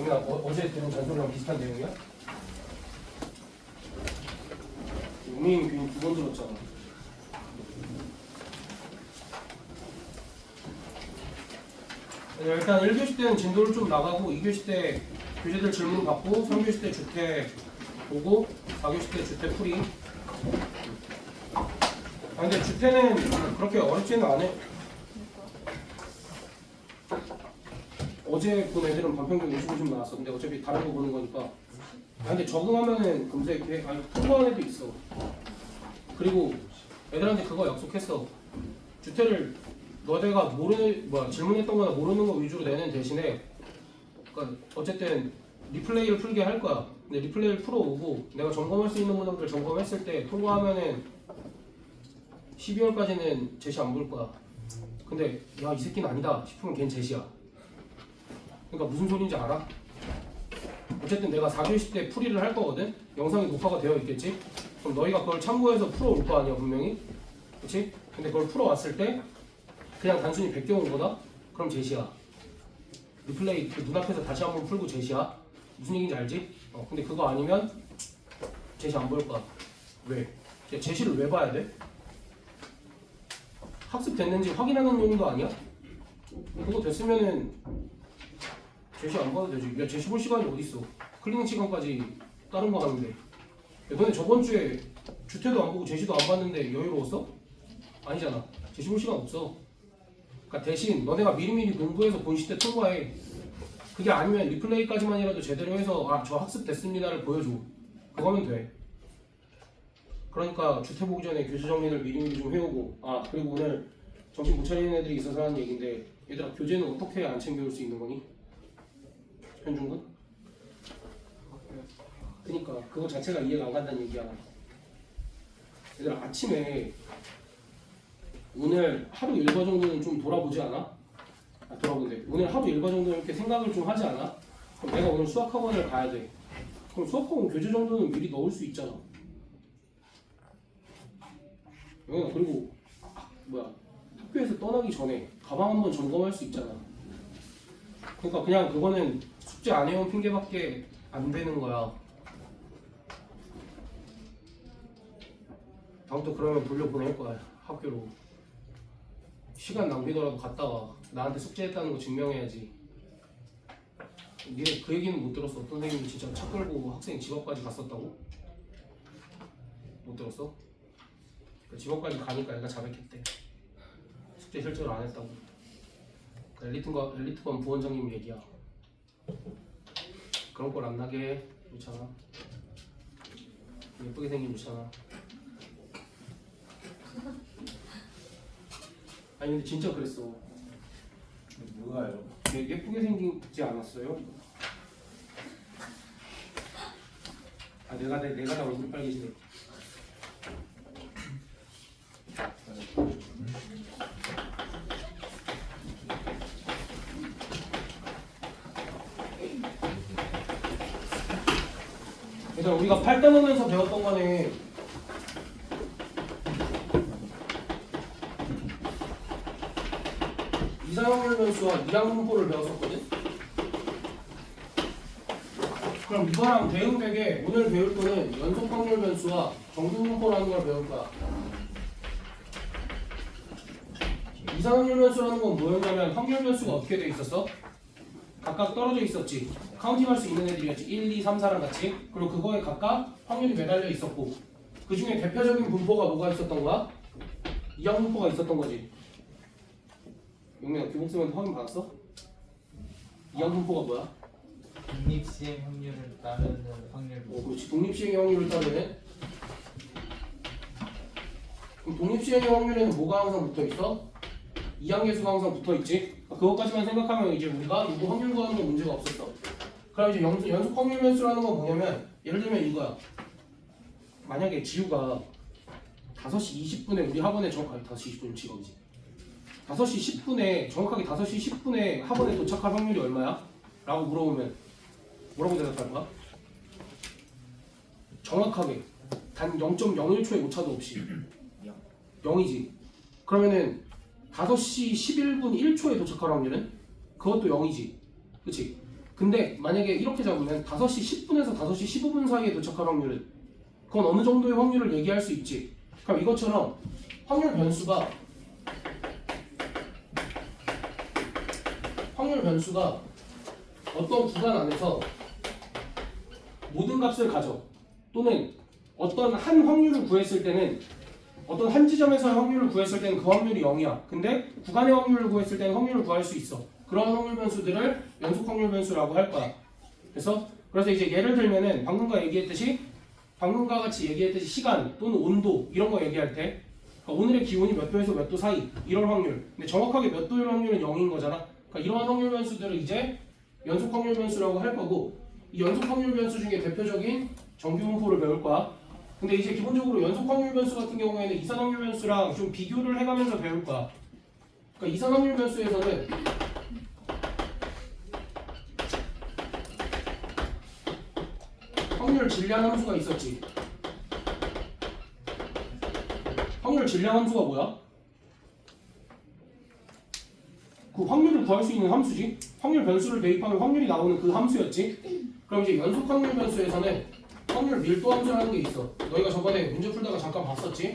영민아, 어제 들은 잔소리랑 비슷한 내용이야? 영민 괜히 2번 들었잖아. 일단 1교시 때는 진도를 좀 나가고 2교시 때 교재들 질문 받고 3교시 때 주태 보고 4교시 때 주태 풀이. 근데 주태는 그렇게 어렵지는 않아. 어제 본 애들은 반평균 55점 나왔어. 근데 어차피 다른 거 보는 거니까. 근데 적응하면은 금세 통과한 애도 있어. 그리고 애들한테 그거 약속했어. 주태를 너네가 질문했던 거나 모르는 거 위주로 내는 대신에 그러니까 어쨌든 리플레이를 풀게 할 거야. 근데 리플레이를 풀어오고 내가 점검할 수 있는 문항들 점검했을 때 통과하면은 12월까지는 제시 안 볼 거야. 근데 야, 이 새끼는 아니다 싶으면 걔는 제시야. 그러니까 무슨 소리인지 알아? 어쨌든 내가 4교시 때 풀이를 할 거거든? 영상이 녹화가 되어 있겠지? 그럼 너희가 그걸 참고해서 풀어올 거 아니야 분명히? 그치? 근데 그걸 풀어왔을 때 그냥 단순히 베껴온 거다? 그럼 제시야. 리플레이 그 눈앞에서 다시 한번 풀고 제시야. 무슨 얘기인지 알지? 근데 그거 아니면 제시 안 볼 거야. 왜? 제시를 왜 봐야 돼? 학습됐는지 확인하는 용도 아니야? 그거 됐으면은 제시 안 봐도 되지. 야, 제시 볼 시간이 어딨어? 클리닝 시간까지 다른 거 하는데. 야, 너네 저번 주에 주태도 안 보고 제시도 안 봤는데 여유로웠어? 아니잖아. 제시 볼 시간 없어. 그러니까 대신 너네가 미리미리 공부해서 본시 때 통과해. 그게 아니면 리플레이까지만이라도 제대로 해서 저 학습됐습니다를 보여줘. 그거면 돼. 그러니까 주태 보기 전에 교재 정리를 미리미리 좀 해오고. 그리고 오늘 정신 못 차리는 애들이 있어서 하는 얘기인데 얘들아, 교재는 어떻게 안 챙겨올 수 있는 거니? 현중군? 그니까 그거 자체가 이해가 안 간다는 얘기야. 얘들아, 아침에 오늘 하루 일과 정도는 좀 돌아보지 않아? 돌아본대. 오늘 하루 일과 정도는 이렇게 생각을 좀 하지 않아? 그럼 내가 오늘 수학학원을 가야 돼. 그럼 수학학원 교재 정도는 미리 넣을 수 있잖아. 그리고 학교에서 떠나기 전에 가방 한번 점검할 수 있잖아. 그러니까 그냥 그거는 숙제 안 해온 핑계밖에 안 되는 거야. 다음부터 그러면 돌려보낼 거야, 학교로. 시간 낭비더라도 갔다가 나한테 숙제했다는 거 증명해야지. 니네 그 얘기는 못 들었어? 어떤 선생님이 진짜 차 끌고 학생 집 앞까지 갔었다고? 못 들었어? 그 집 앞까지 가니까 애가 자백했대. 숙제 실제로 안 했다고. 그 엘리트건 부원장님 얘기야. 그런 걸 안 나게 좋잖아. 예쁘게 생긴 좋잖아. 아니 근데 진짜 그랬어. 누가요? 예쁘게 생기지 않았어요? 내가 다 얼굴이 빨개지네. 그래서 우리가 팔당하면서 배웠던 거는 이상형률 변수와 이항분포를 배웠었거든? 그럼 이거랑 대응되게 오늘 배울 거는 연속확률 변수와 정수분포라는 걸 배울 거야. 이상확률 변수라는 건 뭐였냐면 확률 변수가 어떻게 돼 있었어? 각각 떨어져 있었지. 카운팅할 수 있는 애들이었지. 1, 2, 3, 4랑 같이. 그리고 그거에 각각 확률이 매달려 있었고 그 중에 대표적인 분포가 뭐가 있었던 거야? 이항분포가 있었던 거지. 용민아, 교복 쓰면 확인 받았어? 이항분포가 뭐야? 독립시행 확률을 따르는 확률. 그렇지. 독립시행의 확률을 따르는. 그럼 독립시행의 확률에는 뭐가 항상 붙어 있어? 이항계수가 항상 붙어 있지. 그것까지만 생각하면 이제 우리가 이거 확률 구하는 건 문제가 없었어. 그럼 이제 연속 확률 변수라는 건 뭐냐면 예를 들면 이거야. 만약에 지우가 5시 20분에 우리 학원에 5시 20분 직업이지. 5시 10분에 정확하게 5시 10분에 학원에 도착할 확률이 얼마야? 라고 물어보면 뭐라고 대답할 거야? 정확하게 단 0.01초의 오차도 없이 0이지. 그러면은 5시 11분 1초에 도착할 확률은? 그것도 0이지. 그치? 근데 만약에 이렇게 잡으면 5시 10분에서 5시 15분 사이에 도착할 확률은 그건 어느 정도의 확률을 얘기할 수 있지. 그럼 이것처럼 확률 변수가 어떤 구간 안에서 모든 값을 가져 또는 어떤 한 확률을 구했을 때는 어떤 한 지점에서의 확률을 구했을 때는 그 확률이 0이야. 근데 구간의 확률을 구했을 때는 확률을 구할 수 있어. 그런 확률 변수들을 연속 확률 변수라고 할 거야. 그래서 이제 예를 들면은 방금과 같이 얘기했듯이 시간 또는 온도 이런 거 얘기할 때 그러니까 오늘의 기온이 몇 도에서 몇 도 사이 이런 확률. 근데 정확하게 몇 도일 확률은 0인 거잖아. 그러니까 이러한 확률 변수들을 이제 연속 확률 변수라고 할 거고 이 연속 확률 변수 중에 대표적인 정규 분포를 배울 거야. 근데 이제 기본적으로 연속 확률 변수 같은 경우에는 이산 확률 변수랑 좀 비교를 해가면서 배울 거야. 그러니까 이산 확률 변수에서는 확률 질량 함수가 있었지. 확률 질량 함수가 뭐야? 그 확률을 구할 수 있는 함수지. 확률 변수를 대입하면 확률이 나오는 그 함수였지. 그럼 이제 연속 확률 변수에서는 확률 밀도 함수라는 게 있어. 너희가 저번에 문제 풀다가 잠깐 봤었지.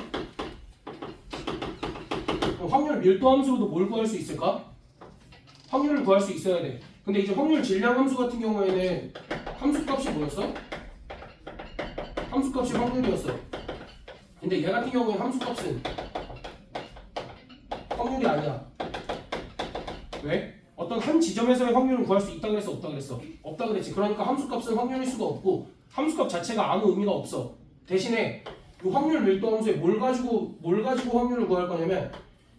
그럼 확률 밀도 함수로도 뭘 구할 수 있을까? 확률을 구할 수 있어야 돼. 근데 이제 확률 질량 함수 같은 경우에는 함수값이 뭐였어? 함수값이 확률이었어. 근데 얘 같은 경우에는 함수값은 확률이 아니야. 왜? 어떤 한 지점에서의 확률은 구할 수 있다 그랬어, 없다 그랬어? 없다 그랬지. 그러니까 함수값은 확률일 수가 없고 함수값 자체가 아무 의미가 없어. 대신에 이 확률 밀도 함수에 뭘 가지고 확률을 구할 거냐면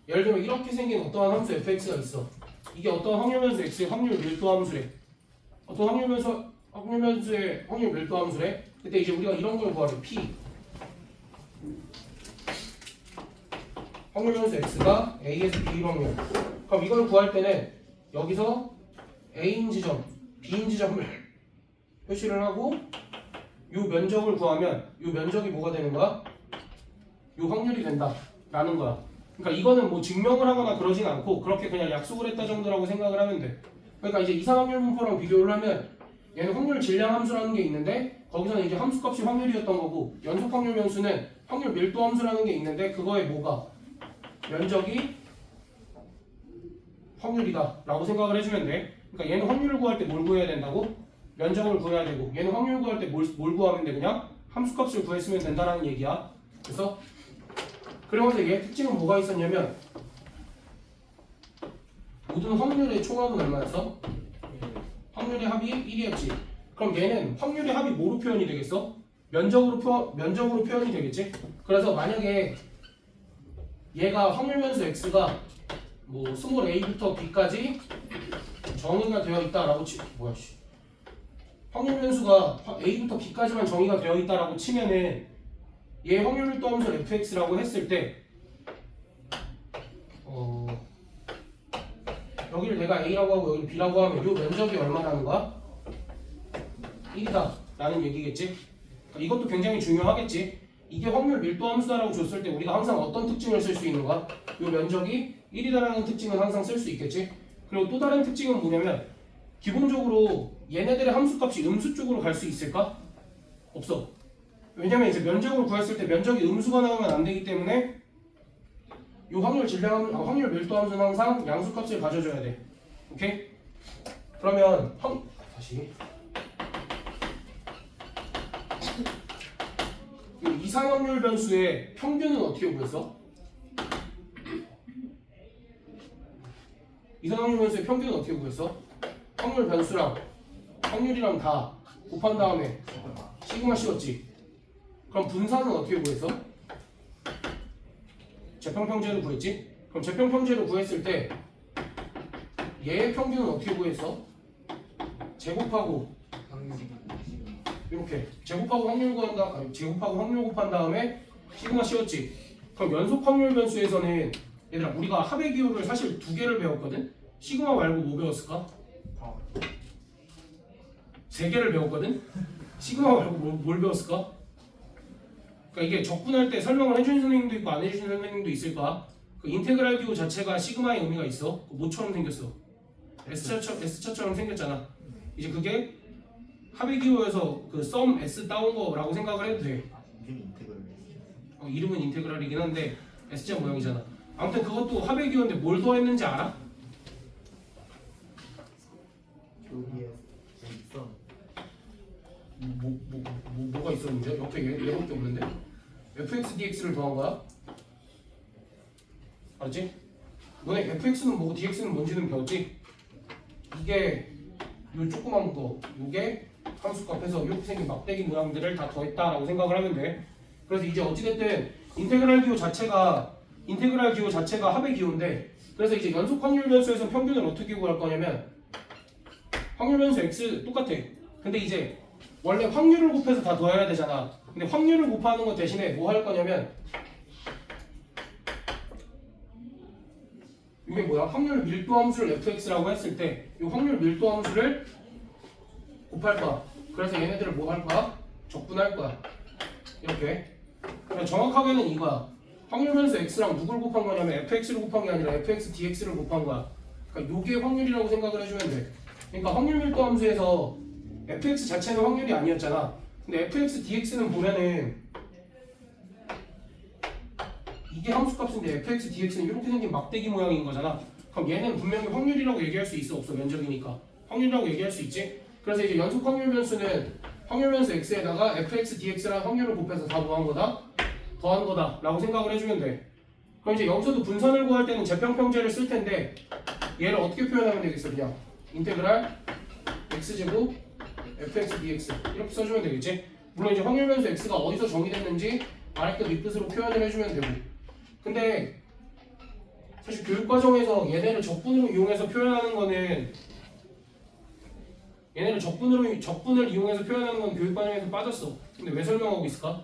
예를 들면 이렇게 생긴 어떠한 함수 fx가 있어. 이게 어떤 확률 변수 x의 확률 밀도 함수래. 어떤 확률 변수의 확률 밀도 함수래. 그때 이제 우리가 이런 걸 구하래. p 확률 변수 x가 a에서 b 확률. 그럼 이걸 구할 때는 여기서 a인 지점, b인 지점을 표시를 하고 이 면적을 구하면 이 면적이 뭐가 되는 거야? 이 확률이 된다 라는 거야. 그러니까 이거는 뭐 증명을 하거나 그러진 않고 그렇게 그냥 약속을 했다 정도라고 생각을 하면 돼. 그러니까 이제 이산 확률 분포랑 비교를 하면 얘는 확률 질량 함수라는 게 있는데 거기서는 이제 함수값이 확률이었던 거고 연속 확률 변수는 확률 밀도 함수라는 게 있는데 그거에 뭐가 면적이 확률이다 라고 생각을 해주면 돼. 그러니까 얘는 확률을 구할 때 뭘 구해야 된다고? 면적을 구해야 되고 얘는 확률 구할 때 뭘 구하면 돼? 그냥 함수값을 구했으면 된다라는 얘기야. 그래서 얘 특징은 뭐가 있었냐면 모든 확률의 총합은 얼마였어? 확률의 합이 1이었지. 그럼 얘는 확률의 합이 뭐로 표현이 되겠어? 면적으로 표현이 되겠지? 그래서 만약에 얘가 확률 변수 x가 뭐 스몰 a부터 b까지 정의가 되어 있다라고 확률 변수가 a부터 b까지만 정의가 되어 있다라고 치면은 얘 확률 밀도 함수 fx라고 했을 때 여기를 내가 a라고 하고 여기를 b라고 하면 이 면적이 얼마라는 거야? 1이다 라는 얘기겠지? 그러니까 이것도 굉장히 중요하겠지? 이게 확률 밀도 함수다라고 줬을 때 우리가 항상 어떤 특징을 쓸 수 있는 거야? 이 면적이 1이다라는 특징은 항상 쓸 수 있겠지? 그리고 또 다른 특징은 뭐냐면 기본적으로 얘네들의 함수값이 음수 쪽으로 갈 수 있을까? 없어. 왜냐면 이제 면적을 구했을 때 면적이 음수가 나오면 안 되기 때문에 이 확률 밀도 함수는 항상 양수값을 가져줘야 돼. 오케이? 그러면 다시 이 이산 확률 변수의 평균은 어떻게 구했어? 이산 확률 변수의 평균은 어떻게 구했어? 확률 변수랑 확률이랑 다 곱한 다음에 시그마 씌웠지. 그럼 분산은 어떻게 구했어? 재평평제로 구했지? 그럼 재평평제로 구했을 때 얘의 평균은 어떻게 구했어? 제곱하고 이렇게 제곱하고 확률 곱한 다음에 시그마 씌웠지. 그럼 연속 확률 변수에서는 얘들아 우리가 합의 기호를 사실 두 개를 배웠거든? 시그마 말고 뭐 배웠을까? 세 개를 배웠거든? 시그마 말고 뭘 배웠을까? 그러니까 이게 적분할 때 설명을 해주신 선생님도 있고 안 해주신 선생님도 있을 거야. 그 인테그랄 기호 자체가 시그마의 의미가 있어. 모처럼 생겼어. S자처럼 생겼잖아. 이제 그게 합의 기호에서 그 썸 S 따온 거라고 생각을 해도 돼. 이름이 인테그럴. 이름은 인테그랄이긴 한데 S자 모양이잖아. 아무튼 그것도 합의 기호인데 뭘 더했는지 알아? 교리에 있어. 뭐가 있었는데? 옆에 얘밖에 없는데? fx dx를 더한 거야? 알았지? 너네 fx는 뭐고 dx는 뭔지는 배웠지? 이게 요 조그만 거, 요게 함수값 해서 이렇게 생긴 막대기 모양들을 다 더했다라고 생각을 하면 돼. 그래서 이제 어찌됐든 인테그랄 기호 자체가 합의 기호인데, 그래서 이제 연속 확률 변수에서 평균을 어떻게 구할 거냐면 확률 변수 x 똑같아. 근데 이제 원래 확률을 곱해서 다 더해야 되잖아. 근데 확률을 곱하는 것 대신에 뭐 할 거냐면 이게 뭐야? 확률 밀도 함수를 fx라고 했을 때 이 확률 밀도 함수를 곱할 거야. 그래서 얘네들을 뭐 할 거야? 적분할 거야. 이렇게. 그러니까 정확하게는 이거야. 확률 변수 x랑 누굴 곱한 거냐면 fx를 곱한 게 아니라 fx dx를 곱한 거야. 그러니까 요게 확률이라고 생각을 해주면 돼. 그러니까 확률 밀도 함수에서 fx 자체는 확률이 아니었잖아. 근데 fx dx는 보면은 이게 함수값인데 fx dx는 이렇게 생긴 막대기 모양인 거잖아. 그럼 얘는 분명히 확률이라고 얘기할 수 있어 없어? 면적이니까 확률이라고 얘기할 수 있지. 그래서 이제 연속 확률 변수는 확률 변수 x에다가 fx dx랑 확률을 곱해서 다 더한 거다 라고 생각을 해주면 돼. 그럼 이제 여기서도 분선을 구할 때는 재평평제를 쓸 텐데 얘를 어떻게 표현하면 되겠어? 그냥 인테그랄 x제곱 fx dx 이렇게 써주면 되겠지. 물론 이제 확률 변수 x가 어디서 정의됐는지 아래끝 윗끝으로 표현을 해주면 되고. 근데 사실 교육과정에서 얘네를 적분으로 이용해서 표현하는 거는 적분을 이용해서 표현하는 건 교육과정에서 빠졌어. 근데 왜 설명하고 있을까?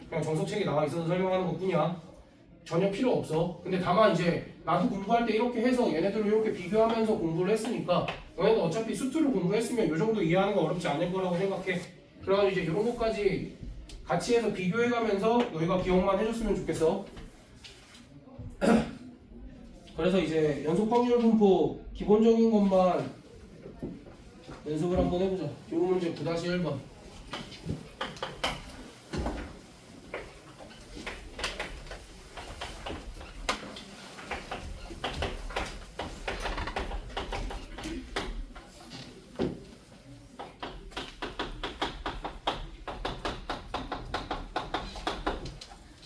그냥 정석책에 나와 있어서 설명하는 것 뿐이야. 전혀 필요 없어. 근데 다만 이제 나도 공부할 때 이렇게 해서 얘네들을 이렇게 비교하면서 공부를 했으니까 너네도 어차피 수투를 공부했으면 이 정도 이해하는 거 어렵지 않을 거라고 생각해. 그래가지고 이제 이런 것까지 같이 해서 비교해가면서 너희가 기억만 해줬으면 좋겠어. 그래서 이제 연속 확률 분포 기본적인 것만 연습을 한번 해보자. 요 문제 9-1번.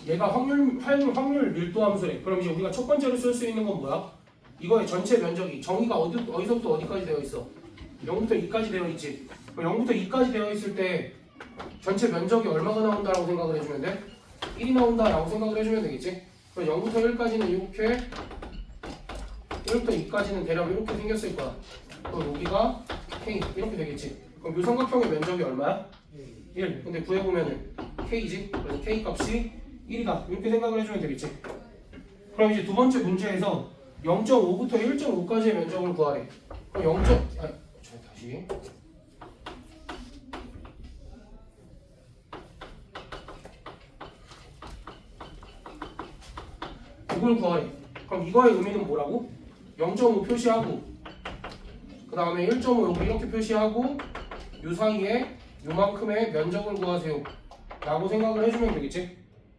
얘가 확률 밀도 함수래. 그럼 이제 우리가 첫 번째로 쓸 수 있는 건 뭐야? 이거의 전체 면적이 정의가 어디서부터 어디까지 되어 있어? 0부터 2까지 되어 있지. 그럼 0부터 2까지 되어 있을 때 전체 면적이 얼마가 나온다라고 생각을 해주면 돼? 1이 나온다라고 생각을 해주면 되겠지. 그럼 0부터 1까지는 이렇게 1부터 2까지는 대략 이렇게 생겼을 거야. 그럼 여기가 K 이렇게 되겠지. 그럼 이 삼각형의 면적이 얼마야? 1. 근데 구해보면은 K지. 그래서 K 값이 1이다. 이렇게 생각을 해주면 되겠지. 그럼 이제 두 번째 문제에서 0.5부터 1.5까지의 면적을 구하래. 그럼 다시. 이걸 구하래. 그럼 이거의 의미는 뭐라고? 0.5 표시하고 그 다음에 1.5 여기 이렇게 표시하고 요 사이에 요만큼의 면적을 구하세요 라고 생각을 해주면 되겠지.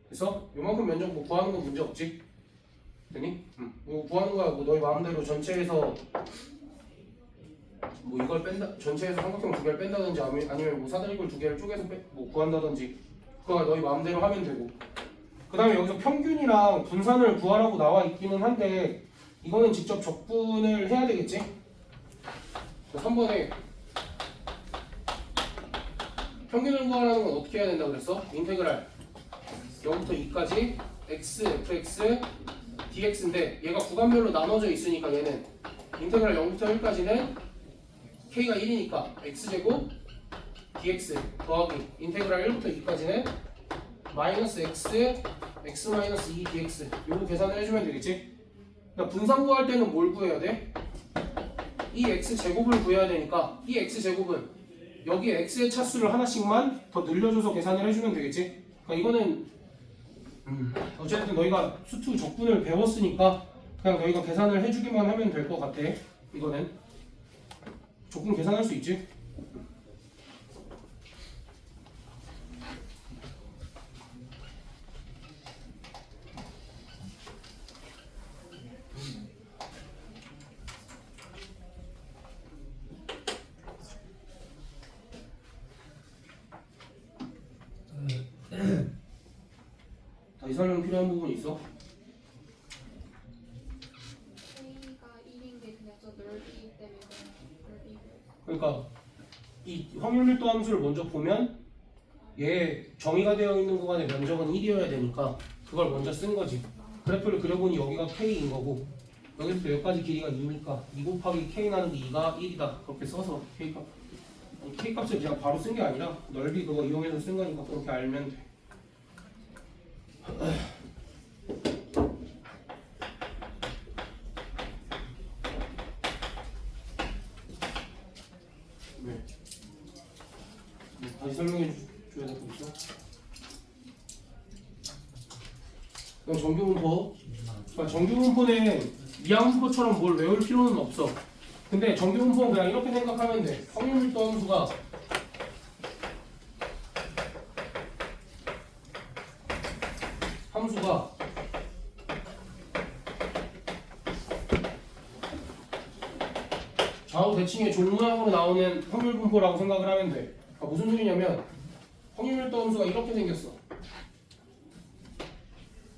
그래서 요만큼 면적 뭐 구하는 건 문제 없지. 되니? 이거 구하는 거야. 뭐 너희 마음대로 전체에서 뭐 이걸 뺀다, 전체에서 삼각형 2개를 뺀다든지 아니면 뭐 사다리꼴 2개를 쪼개서 뭐 구한다든지 그거 너희 마음대로 하면 되고. 그 다음에 여기서 평균이랑 분산을 구하라고 나와 있기는 한데 이거는 직접 적분을 해야 되겠지. 3번에 평균을 구하라는 건 어떻게 해야 된다 그랬어? 인테그랄 0부터 2까지 x, fx, dx인데 얘가 구간별로 나눠져 있으니까 얘는 인테그랄 0부터 1까지는 k가 1이니까 x제곱 dx 더하기 인테그랄 1부터 2까지는 마이너스 x, x 마이너스 2 dx 요거 계산을 해주면 되겠지. 그러니까 분산 구할 때는 뭘 구해야 돼? 이 x제곱을 구해야 되니까 이 x제곱은 여기 x의 차수를 하나씩만 더 늘려줘서 계산을 해주면 되겠지. 그러니까 이거는 어쨌든 너희가 수투 적분을 배웠으니까 그냥 너희가 계산을 해주기만 하면 될 것 같아. 이거는 조건 계산할 수 있지? 다시 설명 필요한 부분 있어? K가 1인 게 그냥 저 넓이 때문에 넓이고 그러니까 이 확률 밀도 함수를 먼저 보면 얘 정의가 되어 있는 구간의 면적은 1이어야 되니까 그걸 먼저 쓴 거지. 그래프를 그려보니 여기가 K인 거고 여기서부터 여기까지 길이가 2니까 2 곱하기 K 나는 게 2가 1이다. 그렇게 써서 K 값 아니, K 값을 그냥 바로 쓴 게 아니라 넓이 그거 이용해서 쓴 거니까 그렇게 알면 돼. 네. 다시 설명해 줘야 될 거 있어? 그럼 정규분포. 그러니까 정규분포는 이항분포처럼 뭘 외울 필요는 없어. 근데 정규분포는 그냥 이렇게 생각하면 돼. 확률밀도 함수가 좌우 대칭의 종 모양으로 나오는 확률분포라고 생각을 하면 돼. 그러니까 무슨 소리냐면 확률밀도 함수가 이렇게 생겼어.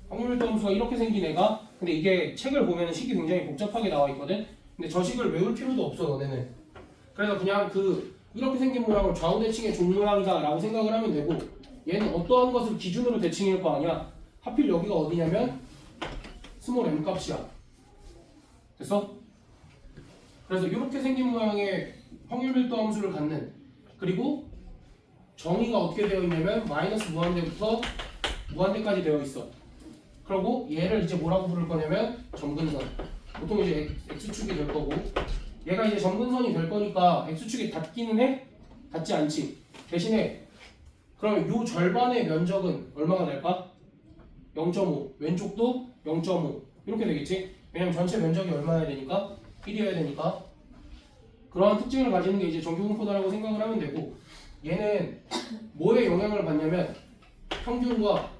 확률밀도 함수가 이렇게 생긴 애가 근데 이게 책을 보면 식이 굉장히 복잡하게 나와 있거든. 근데 저 식을 외울 필요도 없어 너네는. 그래서 그냥 이렇게 생긴 모양을 좌우 대칭의 종 모양이다 라고 생각을 하면 되고 얘는 어떠한 것을 기준으로 대칭일 거 아니야. 하필 여기가 어디냐면 스몰 m 값이야. 됐어? 그래서 이렇게 생긴 모양의 확률밀도 함수를 갖는 그리고 정의가 어떻게 되어 있냐면 마이너스 무한대부터 무한대까지 되어 있어. 그리고 얘를 이제 뭐라고 부를 거냐면 점근선. 보통 이제 x축이 될 거고 얘가 이제 점근선이 될 거니까 x축이 닿기는 해? 닿지 않지. 대신에 그러면 요 절반의 면적은 얼마가 될까? 0.5 왼쪽도 0.5 이렇게 되겠지. 왜냐면 전체 면적이 얼마여야 되니까 1이어야 되니까 그러한 특징을 가지는 게 이제 정규분포다라고 생각을 하면 되고 얘는 뭐에 영향을 받냐면 평균과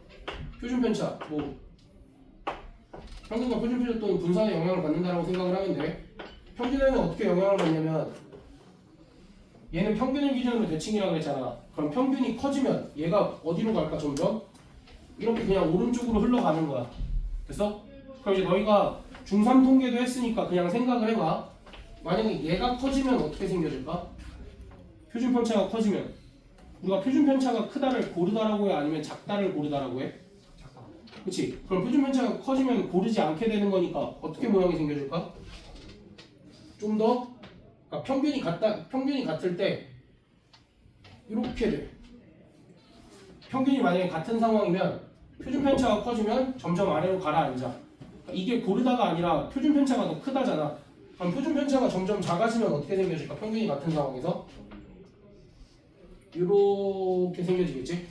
표준편차 평균과 표준편차 또는 분산에 영향을 받는다라고 생각을 하면 돼. 평균에는 어떻게 영향을 받냐면 얘는 평균을 기준으로 대칭이라고 했잖아. 그럼 평균이 커지면 얘가 어디로 갈까? 점점 이렇게 그냥 오른쪽으로 흘러가는 거야. 됐어? 그럼 이제 너희가 중3 통계도 했으니까 그냥 생각을 해봐. 만약에 얘가 커지면 어떻게 생겨질까? 표준편차가 커지면 우리가 표준편차가 크다를 고르다라고 해? 아니면 작다를 고르다라고 해? 작다. 그치? 그럼 표준편차가 커지면 고르지 않게 되는 거니까 어떻게 모양이 생겨질까? 좀 더 그러니까 평균이 같을 때 이렇게 돼. 평균이 만약에 같은 상황이면 표준편차가 커지면 점점 아래로 가라앉아. 이게 고르다가 아니라 표준편차가 더 크다잖아. 그럼 표준편차가 점점 작아지면 어떻게 생겨질까? 평균이 같은 상황에서 이렇게 생겨지겠지?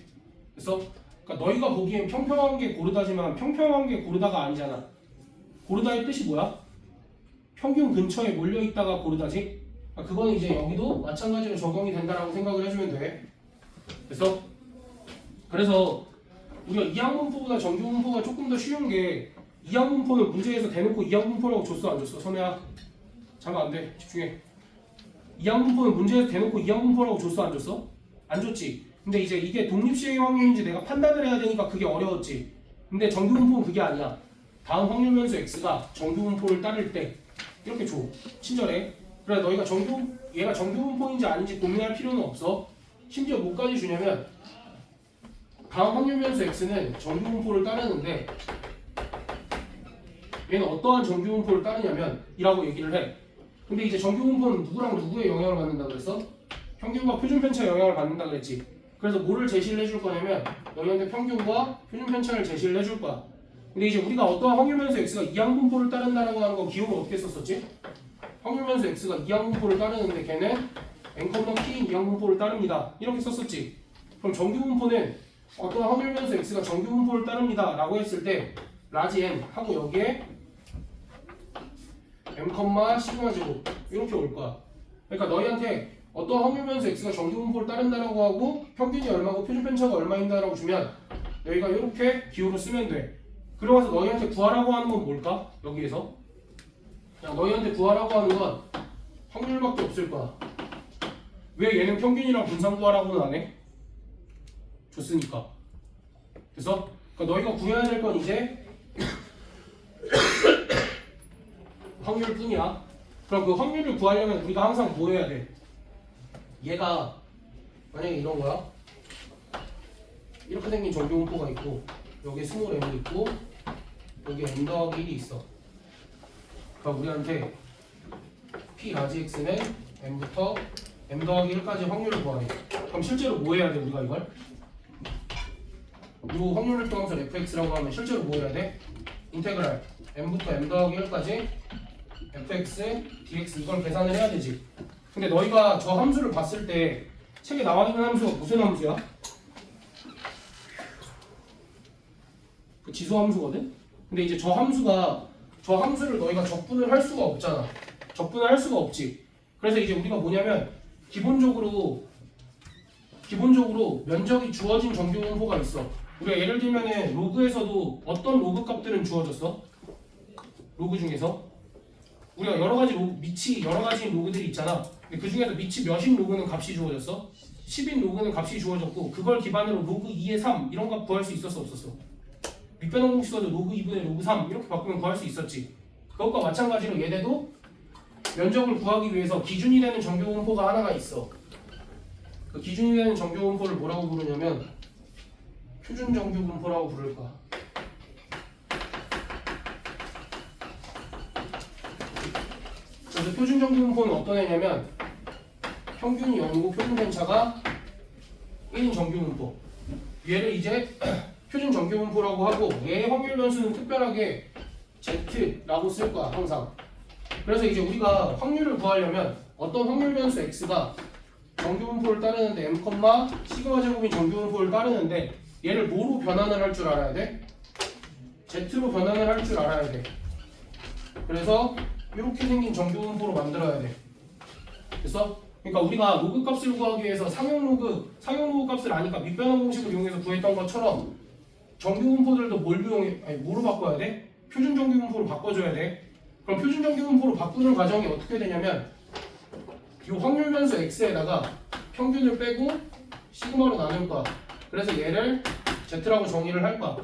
그래서 그러니까 너희가 보기엔 평평한 게 고르다지만 평평한 게 고르다가 아니잖아. 고르다의 뜻이 뭐야? 평균 근처에 몰려있다가 고르다지? 그러니까 그건 이제 여기도 마찬가지로 적용이 된다라고 생각을 해주면 돼. 그래서 우리가 이항분포보다 정규분포가 조금 더 쉬운 게 이항분포는 문제에서 대놓고 이항분포라고 줬어 안 줬어? 선혜야 잠깐 안 돼 집중해. 이항분포는 문제에서 대놓고 이항분포라고 줬어 안 줬어? 안 줬지. 근데 이제 이게 독립시행의 확률인지 내가 판단을 해야 되니까 그게 어려웠지. 근데 정규분포는 그게 아니야. 다음 확률변수 x가 정규분포를 따를 때 이렇게 줘. 친절해. 그래 너희가 얘가 정규분포인지 아닌지 고민할 필요는 없어. 심지어 뭐까지 주냐면 다음 확률변수 x는 정규분포를 따르는데 얘는 어떠한 정규분포를 따르냐면 이라고 얘기를 해. 근데 이제 정규분포는 누구랑 누구의 영향을 받는다 그랬어? 평균과 표준편차 영향을 받는다 그랬지. 그래서 뭐를 제시를 해줄 거냐면 너희한테 평균과 표준편차를 제시를 해줄 거야. 근데 이제 우리가 어떠한 확률변수 x가 이항분포를 따른다라고 하는 거 기호를 어떻게 썼었지? 확률변수 x가 이항분포를 따르는데 걔는 n, p인 이항분포를 따릅니다. 이렇게 썼었지. 그럼 정규분포는 어떠한 확률변수 x가 정규분포를 따릅니다 라고 했을 때 라지 n 하고 여기에 m, 시그마 제곱 이렇게 올 거야. 그러니까 너희한테 어떤 확률 변수 x가 정규분포를 따른다라고 하고 평균이 얼마고 표준 편차가 얼마인다라고 주면 너희가 이렇게 기호로 쓰면 돼. 그러고서 너희한테 구하라고 하는 건 뭘까? 여기에서 그냥 너희한테 구하라고 하는 건 확률밖에 없을 거야. 왜 얘는 평균이랑 분산 구하라고는 안 해? 줬으니까. 그래서 그러니까 너희가 구해야 될 건 이제 확률뿐이야. 그럼 그 확률을 구하려면 우리가 항상 뭐 해야 돼? 얘가 만약에 이런 거야. 이렇게 생긴 정규분포가 있고 여기 스몰 m이 있고 여기 m 더하기 1이 있어. 그러니까 우리한테 p 라지 x는 m부터 m 더하기 1까지 확률을 구하래. 그럼 실제로 뭐 해야 돼 우리가 이걸? 이 확률 일동함수 fx라고 하면 실제로 뭐 해야 돼? 인테그랄 m부터 m 더하기 1까지 fx dx 이걸 계산을 해야 되지. 근데 너희가 저 함수를 봤을 때 책에 나와 있는 함수가 무슨 함수야? 그 지수 함수거든? 근데 이제 저 함수를 너희가 적분을 할 수가 없잖아. 적분을 할 수가 없지. 그래서 이제 우리가 뭐냐면 기본적으로 면적이 주어진 정규분포가 있어. 우리가 예를 들면은 로그에서도 어떤 로그 값들은 주어졌어? 로그 중에서 우리가 여러 가지 밑이 여러 가지 로그들이 있잖아. 근데 그 중에서 밑이 몇인 로그는 값이 주어졌어? 10인 로그는 값이 주어졌고 그걸 기반으로 로그 2의 3 이런 값 구할 수 있었어 없었어? 밑변환 공식서도 로그 2분의 로그 3 이렇게 바꾸면 구할 수 있었지. 그것과 마찬가지로 얘네도 면적을 구하기 위해서 기준이 되는 정규분포가 하나가 있어. 그 기준이 되는 정규분포를 뭐라고 부르냐면 표준 정규분포라고 부를 거야. 그래서 표준 정규분포는 어떤 애냐면 평균이 0이고 표준 편차가 1인 정규분포. 얘를 이제 표준 정규분포라고 하고 얘의 확률 변수는 특별하게 Z라고 쓸 거야 항상. 그래서 이제 우리가 확률을 구하려면 어떤 확률 변수 X가 정규분포를 따르는데 m, 시그마 제곱인 정규분포를 따르는데 얘를 뭐로 변환을 할 줄 알아야 돼? Z로 변환을 할 줄 알아야 돼. 그래서 이렇게 생긴 정규분포로 만들어야 돼. 그래서 그러니까 우리가 로그 값을 구하기 위해서 상용 로그 값을 아니까 밑변환 공식을 이용해서 구했던 것처럼 정규분포들도 뭐로 바꿔야 돼? 표준 정규분포로 바꿔줘야 돼. 그럼 표준 정규분포로 바꾸는 과정이 어떻게 되냐면 이 확률 변수 x에다가 평균을 빼고 시그마로 나눌 거야. 그래서 얘를 z라고 정의를 할 거야.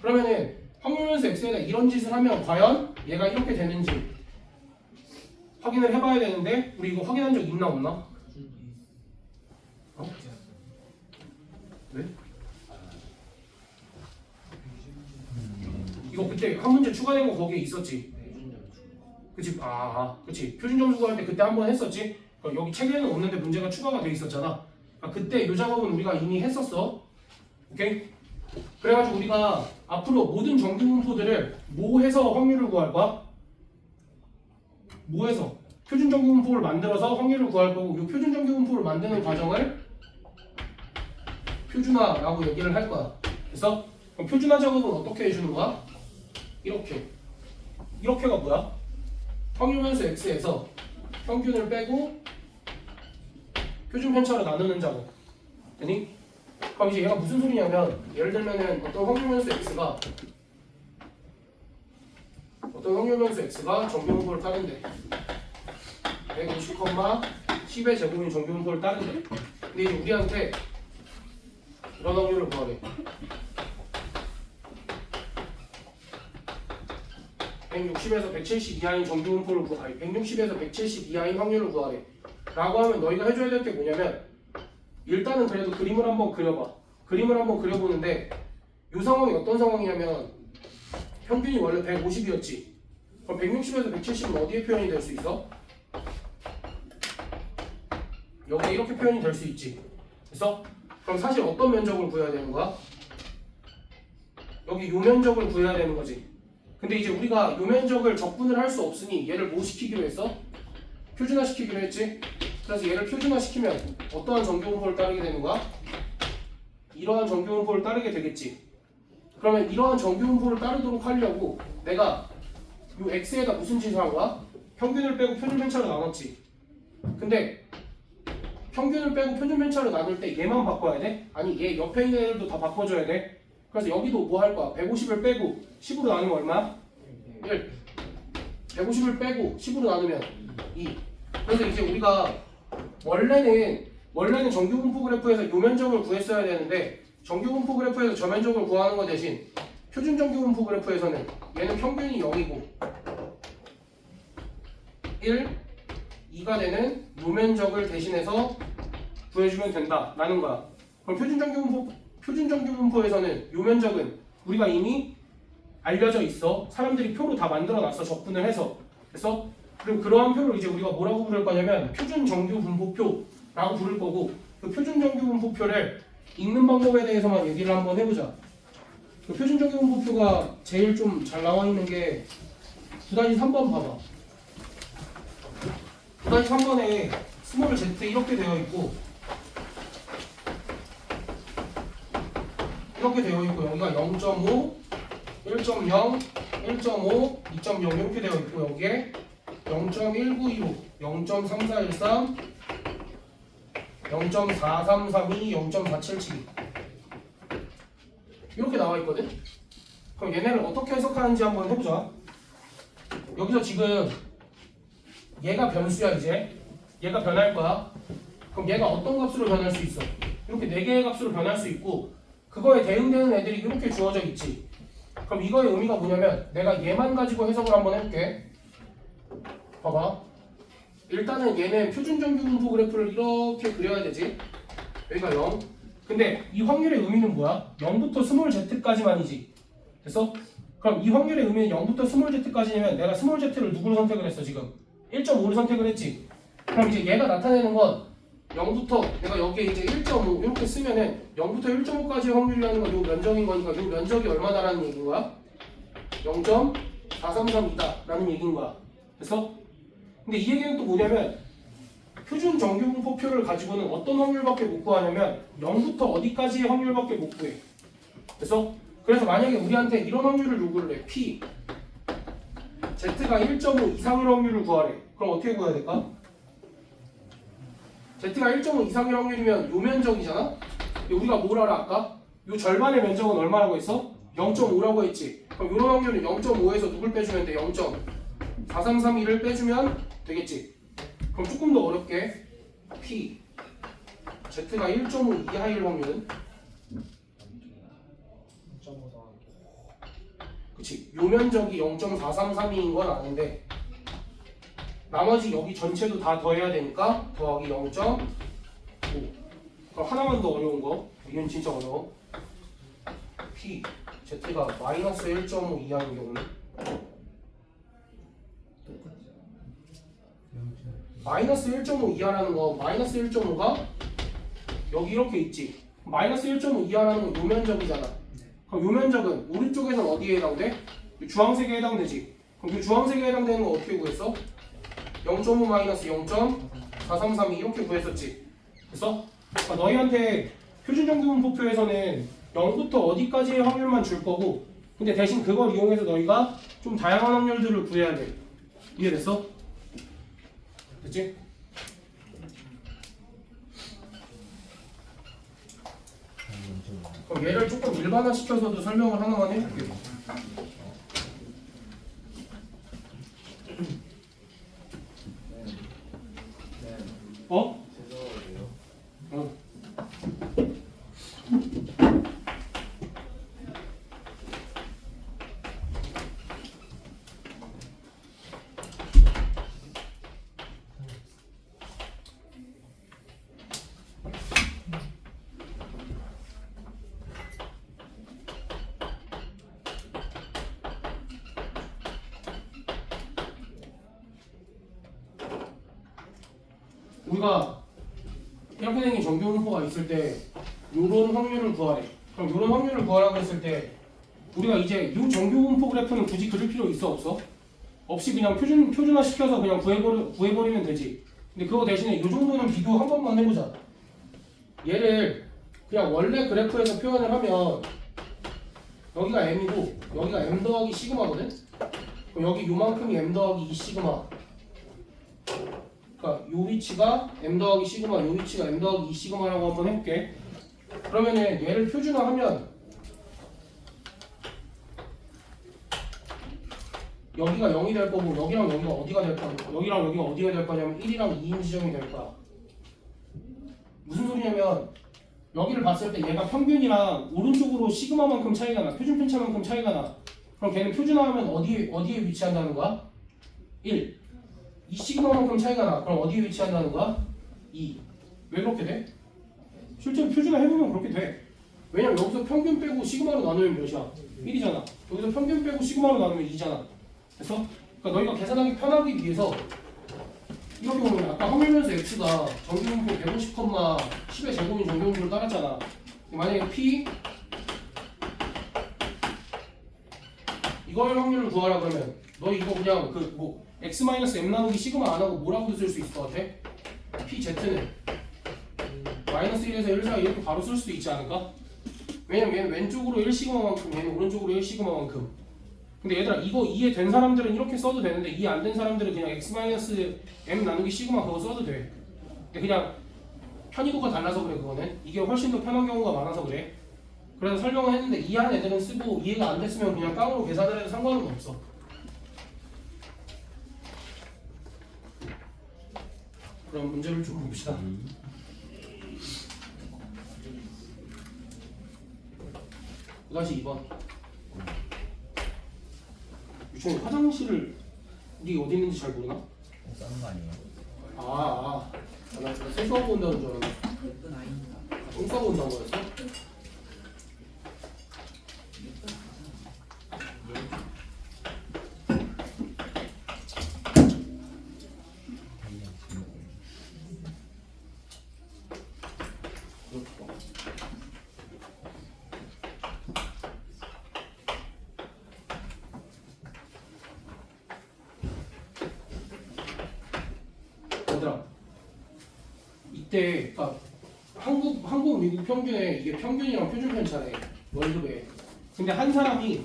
그러면은 확률 변수 x에다 이런 짓을 하면 과연 얘가 이렇게 되는지 확인을 해봐야 되는데 우리 이거 확인한 적 있나 없나? 어? 왜? 이거 그때 한 문제 추가된 거 거기에 있었지? 그치? 그치. 표준 점수 구할 때 그때 한 번 했었지? 여기 책에는 없는데 문제가 추가가 돼 있었잖아. 그때 이 작업은 우리가 이미 했었어. 오케이? 그래가지고 우리가 앞으로 모든 정규분포들을 뭐 해서 확률을 구할 거야? 뭐 해서? 표준 정규분포를 만들어서 확률을 구할 거고 이 표준 정규분포를 만드는 과정을 표준화라고 얘기를 할 거야. 그래서 그럼 표준화 작업은 어떻게 해주는 거야? 이렇게가 뭐야? 확률 변수 x에서 평균을 빼고 표준 편차로 나누는 작업. 되니? 그럼 이제 얘가 무슨 소리냐면 예를 들면은 어떤 확률 변수 x가 정규분포를 따른대. 150, 10의 제곱인 정규분포를 따른대. 근데 이제 우리한테 이런 확률을 구하래. 160에서 170 이하인 정규분포를 구하래. 160에서 170 이하인 확률을 구하래. 라고 하면 너희가 해줘야 될 게 뭐냐면 일단은 그래도 그림을 한번 그려봐. 그림을 한번 그려보는데 이 상황이 어떤 상황이냐면 평균이 원래 150이었지. 그럼 160에서 170은 어디에 표현이 될 수 있어? 여기 이렇게 표현이 될 수 있지. 그래서 그럼 사실 어떤 면적을 구해야 되는 거야? 여기 요 면적을 구해야 되는 거지. 근데 이제 우리가 요 면적을 적분을 할 수 없으니 얘를 뭐 시키기로 했어? 표준화 시키기로 했지. 그래서 얘를 표준화 시키면 어떠한 정규분포를 따르게 되는 거야? 이러한 정규분포를 따르게 되겠지. 그러면 이러한 정규분포를 따르도록 하려고 내가 요 x에다 무슨 짓을 한 거야? 평균을 빼고 표준 편차로 나눴지. 근데 평균을 빼고 표준 편차를 나눌 때 얘만 바꿔야 돼? 아니 얘 옆에 있는 애들도 다 바꿔줘야 돼? 그래서 여기도 뭐 할 거야? 150을 빼고 10으로 나누면 얼마? 1. 150을 빼고 10으로 나누면 2. 그래서 이제 우리가 원래는 정규분포 그래프에서 요 면적을 구했어야 되는데 정규분포 그래프에서 저 면적을 구하는 거 대신 표준 정규분포 그래프에서는 얘는 평균이 0이고 1, 2가 되는 요 면적을 대신해서 구해주면 된다라는 거야. 그럼 표준 정규분포에서는 요 면적은 우리가 이미 알려져 있어. 사람들이 표로 다 만들어놨어. 적분을 해서. 그래서 그럼 그러한 표를 이제 우리가 뭐라고 부를 거냐면 표준 정규분포표라고 부를 거고 그 표준 정규분포표를 읽는 방법에 대해서만 얘기를 한번 해보자. 그 표준 정규분포표가 제일 좀 잘 나와 있는 게 9-3번 봐봐. 9-3번에 스몰 z 이렇게 되어 있고 여기가 0.5, 1.0, 1.5, 2.0 이렇게 되어 있고 여기에 0.1925, 0.3413, 0.4332, 0.477 이렇게 나와 있거든. 그럼 얘네를 어떻게 해석하는지 한번 해보자. 여기서 지금 얘가 변수야. 이제 얘가 변할 거야. 그럼 얘가 어떤 값으로 변할 수 있어? 이렇게 4개의 값으로 변할 수 있고 그거에 대응되는 애들이 이렇게 주어져 있지. 그럼 이거의 의미가 뭐냐면 내가 얘만 가지고 해석을 한번 해볼게. 봐봐. 일단은 얘는 표준 정규분포 그래프를 이렇게 그려야 되지. 여기가 0. 근데 이 확률의 의미는 뭐야? 0부터 스몰 z까지만이지. 됐어? 그럼 이 확률의 의미는 0부터 스몰 z까지냐면 내가 스몰 z를 누구로 선택을 했어 지금? 1.5를 선택을 했지. 그럼 이제 얘가 나타내는 건 0부터 내가 여기에 이제 1.5 이렇게 쓰면은 0부터 1.5까지의 확률이라는 건 요 면적인 거니까 요 면적이 얼마다라는 얘기인 거야? 0.433이다 라는 얘기인 거야. 됐어? 근데 이 얘기는 또 뭐냐면 표준 정규분포표를 가지고는 어떤 확률밖에 못 구하냐면 0부터 어디까지의 확률밖에 못 구해. 됐어? 그래서 만약에 우리한테 이런 확률을 요구를 해. P Z가 1.5 이상일 확률을 구하래. 그럼 어떻게 구해야 될까? Z가 1.5 이상일 확률이면 요 면적이잖아? 우리가 뭘 알아 아까? 요 절반의 면적은 얼마라고 했어? 0.5라고 했지. 그럼 요런 확률은 0.5에서 누굴 빼주면 돼? 0.4332를 빼주면 되겠지. 그럼 조금 더 어렵게 P Z가 1.5 이하일 확률은? 그치. 요 면적이 0.433인 건 아닌데 나머지 여기 전체도 다 더해야 되니까 더하기 0.5. 그럼 하나만 더 어려운 거. 이건 진짜 어려워. P Z가 마이너스 1.5 이하인 경우는 마이너스 1.5 이하라는 거 마이너스 1.5가 여기 이렇게 있지. 마이너스 1.5 이하라는 건 요 면적이잖아. 그럼 요 면적은 오른쪽에선 어디에 해당돼? 주황색에 해당되지. 그럼 이 주황색에 해당되는 거 어떻게 구했어? 0.5 마이너스 0.433 이렇게 구했었지. 됐어? 그러니까 너희한테 표준 정규분포표에서는 0부터 어디까지의 확률만 줄 거고 근데 대신 그걸 이용해서 너희가 좀 다양한 확률들을 구해야 돼. 이해됐어? 됐지? 그럼 얘를 조금 일반화시켜서도 설명을 하나만 해볼게. 어? 어. 우리가 1학년행위 정규분포가 있을 때 요런 확률을 구하래. 그럼 요런 확률을 구하라고 했을 때 우리가 이제 요 정규분포 그래프는 굳이 그릴 필요 있어 없어? 없이 그냥 표준화 시켜서 그냥 구해버리면 되지. 근데 그거 대신에 요 정도는 비교 한 번만 해보자. 얘를 그냥 원래 그래프에서 표현을 하면 여기가 m이고 여기가 m 더하기 시그마거든? 그럼 여기 요만큼이 m 더하기 2 시그마 그러니까 요 위치가 m 더하기 시그마, 요 위치가 m 더하기 2 시그마라고 한번 해볼게. 그러면은 얘를 표준화하면 여기가 0이 될 거고 여기랑 여기가 어디가 될 거냐? 여기랑 여기가 어디가 될 거냐면 1이랑 2인 지점이 될 거야. 무슨 소리냐면 여기를 봤을 때 얘가 평균이랑 오른쪽으로 시그마만큼 차이가 나, 표준 편차만큼 차이가 나. 그럼 걔는 표준화하면 어디에 위치한다는 거야? 1. 이 시그마만큼 차이가 나. 그럼 어디에 위치한다는 거야? 2. 왜 그렇게 돼? 실제로 표준화 해보면 그렇게 돼. 왜냐면 여기서 평균 빼고 시그마로 나누면 몇이야? 1이잖아. 여기서 평균 빼고 시그마로 나누면 2잖아. 그래서 그러니까 너희가 계산하기 편하기 위해서 이렇게 보면 아까 확률면서 x가 정규분포 150, 10의 제곱인 정규분포를 따랐잖아. 만약에 p 이걸 확률을 구하라 그러면 너 이거 그냥 그 뭐 x-m 나누기 시그마 안 하고 뭐라고 쓸 수 있을 것 같아? pz는 마이너스 1에서 1 사이 이렇게 바로 쓸 수도 있지 않을까? 왜냐면 얘는 왼쪽으로 1 시그마만큼 얘는 오른쪽으로 1 시그마만큼. 근데 얘들아 이거 이해 된 사람들은 이렇게 써도 되는데 이해 안 된 사람들은 그냥 x-m 나누기 시그마 그거 써도 돼. 근데 그냥 편의도가 달라서 그래. 그거는 이게 훨씬 더 편한 경우가 많아서 그래. 그래서 설명을 했는데 이해한 애들은 쓰고 이해가 안 됐으면 그냥 깡으로 계산을 해도 상관은 없어. 그럼 문제를 좀 봅시다. 다시 2번. 유천이 화장실을 우리 어디 있는지 잘 모르나? 싸는 거 아니에요? 나 세수하고 온다는 줄 알았는데. 똥 싸고 온다는 거였어? 얘들아 이때 그러니까 한국 미국 평균에 이게 평균이랑 표준 편차래 월급에. 근데 한 사람이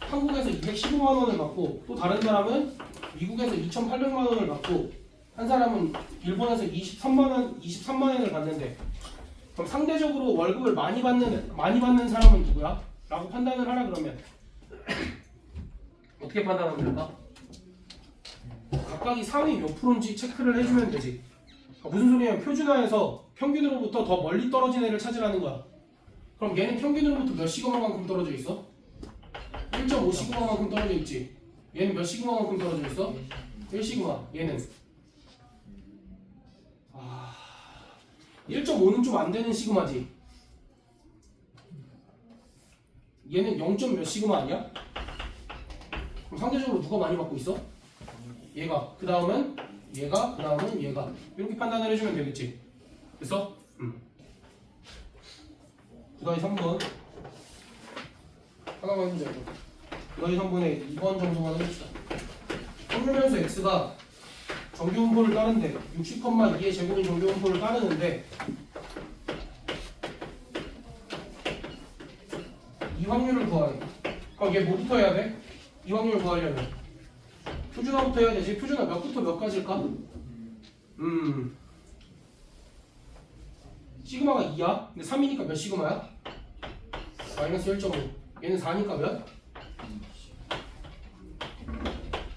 한국에서 215만 원을 받고 또 다른 사람은 미국에서 2,800만 원을 받고 한 사람은 일본에서 23만 원을 받는데 그럼 상대적으로 월급을 많이 받는 사람은 누구야? 라고 판단을 하라 그러면 어떻게 판단하면 될까? 각각이 상위 몇 프로인지 체크를 해주면 되지. 무슨 소리냐면 표준화해서 평균으로부터 더 멀리 떨어진 애를 찾으라는 거야. 그럼 얘는 평균으로부터 몇 시그마만큼 떨어져 있어? 1.5 시그마만큼 떨어져 있지. 얘는 몇 시그마만큼 떨어져 있어? 1 시그마. 얘는 1.5는 좀 안 되는 시그마지. 얘는 0. 몇 시그마 아니야? 그럼 상대적으로 누가 많이 받고 있어? 얘가. 그 다음은 얘가. 그 다음은 얘가. 이렇게 판단을 해주면 되겠지. 됐어? 9-3번 하나만 해보자. 9-3번에 2번 정도만 해봅시다. 확률면수 x가 정규분포를 따르는데 60,2의 제곱인 정규분포를 따르는데 이 확률을 구하래. 그럼 얘 뭐부터 해야 돼? 이 확률을 구하려면 표준화부터 해야 되지. 표준화 몇부터 몇 가지일까? 시그마가 2야. 근데 3이니까 몇 시그마야? 마이너스 1.5. 얘는 4니까 몇?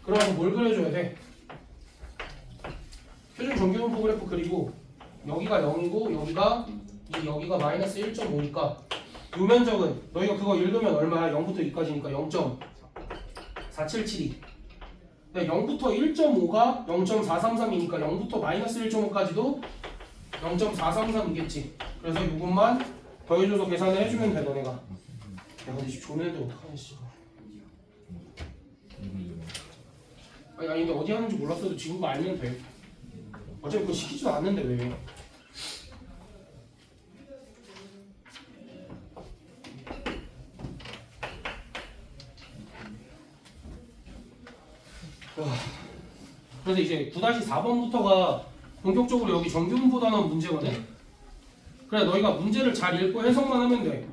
그러면 뭘 그려줘야 돼? 표준 정규분포 그래프 그리고 여기가 0이고 여기가 2, 여기가 마이너스 1.5니까 요 면적은 너희가 그거 읽으면 얼마야? 0부터 2까지니까 0.4772. 근데 0부터 1.5가 0.433이니까 0부터 마이너스 1.5까지도 0.433이겠지. 그래서 이것만 더해줘서 계산을 해주면 돼 너네가. 야 근데 지금 조는 애들 어떡하냐 씨. 아니 근데 어디 하는지 몰랐어도 지금 그거 알면 돼. 어차피 그거 시키지도 않는데 왜. 그래서 이제 9-4번부터가 본격적으로 여기 정규분포 단원 문제거든. 그래 너희가 문제를 잘 읽고 해석만 하면 돼.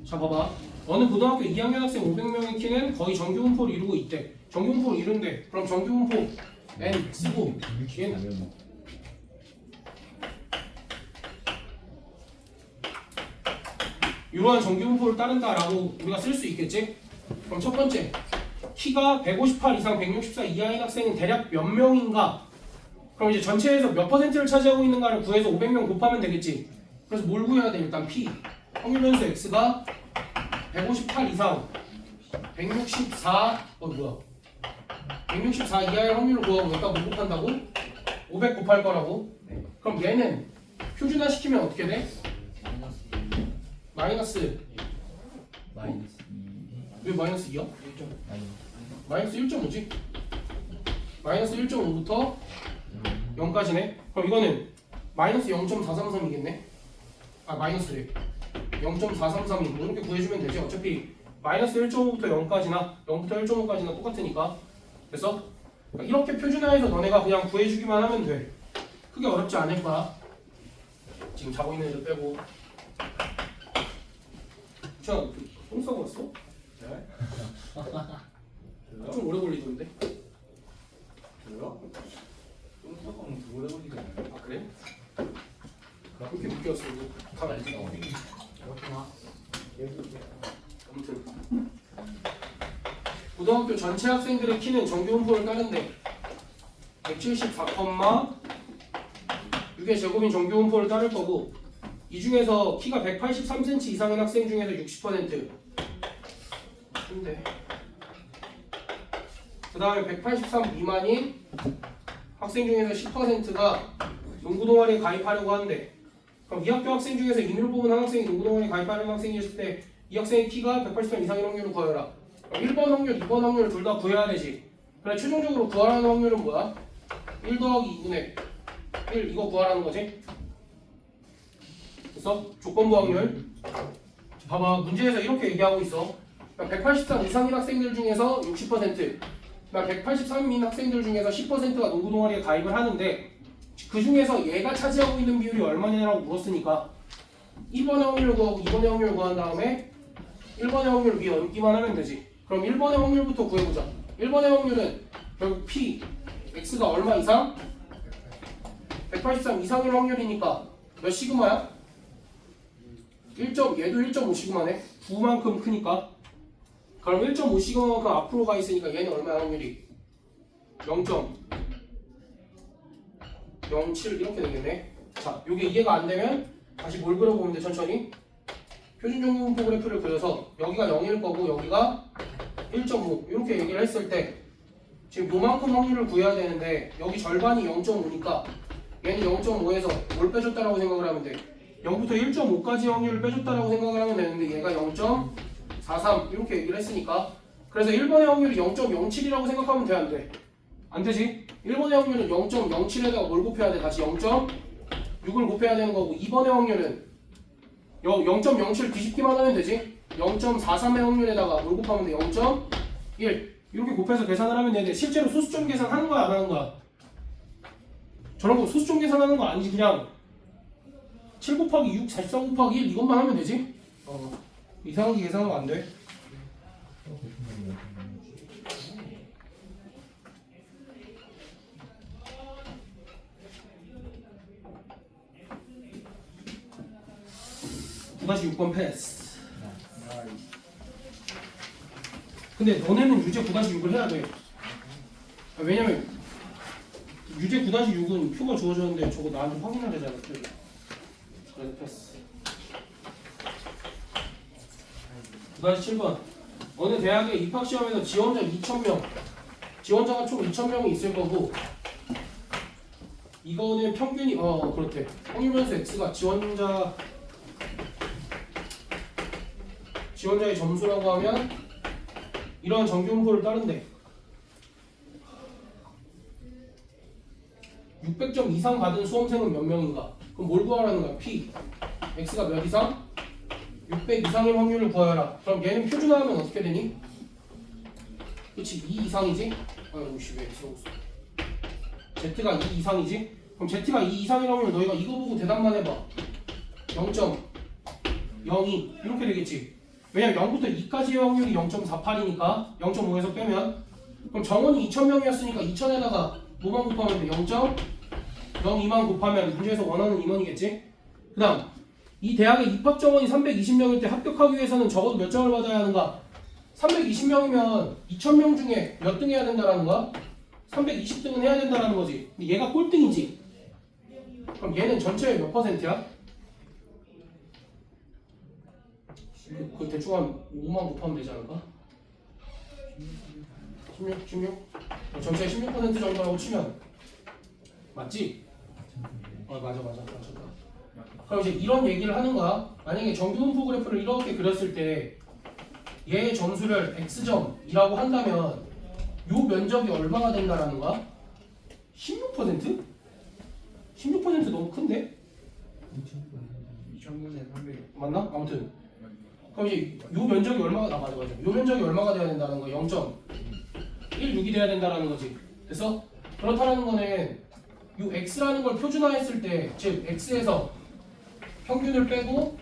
자 봐봐. 어느 고등학교 2학년 학생 500명의 키는 거의 정규분포를 이루고 있대. 정규분포를 이룬대. 그럼 정규분포 n 쓰고 얘는 164면 이러한 정규분포를 따른다라고 우리가 쓸 수 있겠지? 그럼 첫 번째 키가 158 이상 164 이하인 학생은 대략 몇 명인가? 그럼 이제 전체에서 몇 퍼센트를 차지하고 있는가를 구해서 500명 곱하면 되겠지? 그래서 뭘 구해야 돼? 일단 P 확률 변수 X가 158 이상 164 뭐야 164 이하의 확률을 구하고 여기다 뭐 곱한다고? 500 곱할 거라고? 그럼 얘는 표준화 시키면 어떻게 돼? 마이너스 마이너스 2 왜 마이너스 2야? 마이너스 마이너스 1.5지? 마이너스 1.5부터 0까지네? 그럼 이거는 마이너스 0.433이겠네? 아 마이너스래 0.433이 이렇게 구해주면 되지. 어차피 마이너스 1.5부터 0까지나 0부터 1.5까지나 똑같으니까. 됐어? 그러니까 이렇게 표준화해서 너네가 그냥 구해주기만 하면 돼. 크게 어렵지 않을 거야. 지금 자고 있는 애들 빼고. 저 똥 싸고 왔어? 네? 좀 오래 걸리던데? 저요? 똥 썩으면 더 오래 걸리잖아요. 아 그래? 그렇게 느꼈어. 다 알지. 그렇구나. 아무튼 고등학교 전체 학생들의 키는 정규분포를 따른데 174,6의 제곱인 정규분포를 따를 거고 이 중에서 키가 183cm 이상인 학생 중에서 60% 근데 그 다음에 183 미만인 학생 중에서 10%가 농구 동아리에 가입하려고 하는데 그럼 이 학교 학생 중에서 인으로 뽑은 한 학생이 농구 동아리에 가입하려는 학생이었을 때 이 학생의 키가 183 이상인 확률을 구하여라. 1번 확률, 2번 확률을 둘 다 구해야 되지. 그래 최종적으로 구하라는 확률은 뭐야? 1 더하기 2분의 1 이거 구하라는 거지. 됐어? 조건부 확률. 봐봐 문제에서 이렇게 얘기하고 있어. 183 이상인 학생들 중에서 60%, 183인 학생들 중에서 10%가 농구 동아리에 가입을 하는데 그 중에서 얘가 차지하고 있는 비율이 얼마냐라고 물었으니까 1번의 확률을 구하고 2번의 확률을 구한 다음에 1번의 확률을 위에 얹기만 하면 되지. 그럼 1번의 확률부터 구해보자. 1번의 확률은 결국 P, X가 얼마 이상? 183 이상일 확률이니까 몇 시그마야? 얘도 1.5 시그마네. 9만큼 크니까. 그럼 1.5 시그마만큼 앞으로 가 있으니까 얘는 얼마야 확률이? 0.07 이렇게 되겠네. 자, 요게 이해가 안 되면 다시 뭘 그려보면 돼 천천히. 표준 정규분포 그래프를 그려서 여기가 0일 거고 여기가 1.5 이렇게 얘기를 했을 때 지금 요만큼 확률을 구해야 되는데 여기 절반이 0.5니까 얘는 0.5에서 뭘 빼줬다라고 생각을 하면 돼. 0부터 1.5까지 확률을 빼줬다라고 생각을 하면 되는데 얘가 0.43 이렇게 얘기를 했으니까 그래서 1번의 확률이 0.07이라고 생각하면 돼 안 돼? 안 되지? 1번의 확률은 0.07에다가 뭘 곱해야 돼? 다시 0.6을 곱해야 되는 거고 2번의 확률은 0.07 뒤집기만 하면 되지? 0.43의 확률에다가 뭘 곱하면 돼? 0.1 이렇게 곱해서 계산을 하면 되는데 실제로 소수점 계산하는 거야 안 하는 거야? 저런 거 소수점 계산하는 거 아니지. 그냥 7 곱하기 6, 43 곱하기 1 이것만 하면 되지? 이상하게 계산하면 안 돼. (9-6번) 패스. 근데 너네는 유제 9-6을 해야 돼. 왜냐면 유제 9-6은 표가 주어졌는데 저거 나한테 확인해야 되잖아. 그래서 패스. 9-7번. 어느 대학의 입학시험에서 지원자 2,000명, 지원자가 총 2,000명이 있을 거고 이거는 평균이 그렇대. 확률변수 x가 지원자의 점수라고 하면 이러한 정규분포를 따른대. 600점 이상 받은 수험생은 몇 명인가? 그럼 뭘 구하라는 거야? P. X가 몇 이상? 600 이상의 확률을 구하여라. 그럼 얘는 표준화하면 어떻게 되니? 그치? 2 이상이지? 아이고 씨 왜 X라고 써? Z가 2 이상이지? 그럼 Z가 2 이상의 확률 너희가 이거 보고 대답만 해봐. 0.02 이렇게 되겠지? 왜냐면 0부터 2까지의 확률이 0.48이니까 0.5에서 빼면 그럼 정원이 2,000명이었으니까 2,000에다가 뭐만 곱하면 돼? 0.02만 곱하면 문제에서 원하는 인원이겠지? 그 다음 이 대학의 입학 정원이 320명일 때 합격하기 위해서는 적어도 몇 점을 받아야 하는가? 320명이면 2000명 중에 몇 등 해야 된다라는 거야? 320등은 해야 된다라는 거지. 근데 얘가 꼴등이지. 그럼 얘는 전체의 몇 퍼센트야? 그 대충 한 5만 곱하면 되지 않을까? 16? 전체 16% 정도라고 치면 맞지? 맞아 맞췄다. 그럼 이제 이런 얘기를 하는 거야. 만약에 정규분포 그래프를 이렇게 그렸을 때 얘의 점수를 x점이라고 한다면 요 면적이 얼마가 된다라는 거야? 16%? 16% 너무 큰데? 2000분의 300. 맞나? 아무튼 그럼 이제 요 면적이 얼마가 맞아. 요 면적이 얼마가 돼야 된다는 거야? 0.16이 돼야 된다라는 거지. 됐어? 그렇다라는 거는 요 x라는 걸 표준화했을 때, 즉 x에서 평균을 빼고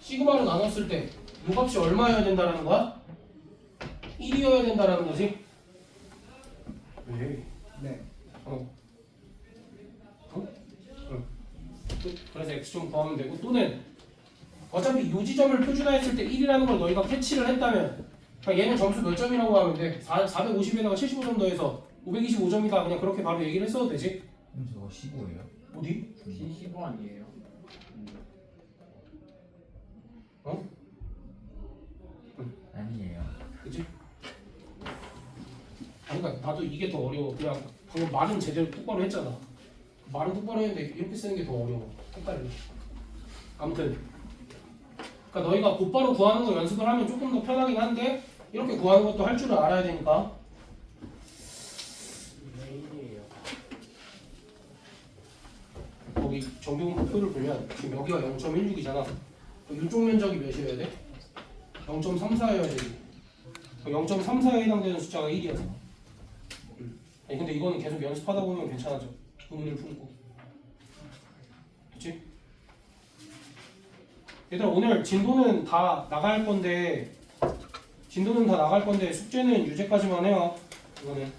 시그마로 나눴을 때 요 값이 얼마여야 된다라는 거야? 1이어야 된다라는 거지. 왜? 네. 그래서 x점 구하면 되고 또는 어차피 요 지점을 표준화했을 때 1이라는 걸 너희가 캐치를 했다면 그러니까 얘는 점수 몇 점이라고 하면 돼? 450에다가 75점 더해서 525점이다. 그냥 그렇게 바로 얘기를 했어도 되지. 저거 15예요? 어디? 15 아니에요? 어? 아니에요. 그치? 아니 그러니까 나도 이게 더 어려워. 그냥 방금 말은 제대로 똑바로 했잖아. 말은 똑바로 했는데 이렇게 쓰는 게 더 어려워. 헷갈려. 아무튼 그러니까 너희가 곧바로 구하는 거 연습을 하면 조금 더 편하긴 한데 이렇게 구하는 것도 할 줄을 알아야 되니까. 거기 정규분포표를 보면 지금 여기가 0.16이잖아. 이쪽 면적이 몇이어야 돼? 0.34여야 되지. 0.34에 해당되는 숫자가 1이어서. 아니 근데 이거는 계속 연습하다 보면 괜찮아져. 의문을 품고. 그치? 얘들아 오늘 진도는 다 나갈 건데 숙제는 유제까지만 해요. 이거는.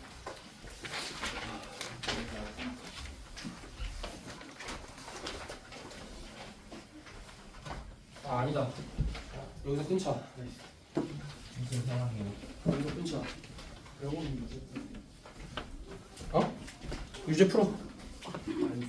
아니다. 여기서 끊자. 무슨 상황이에요? 여기서 끊자. 어? 유제 풀어. 아니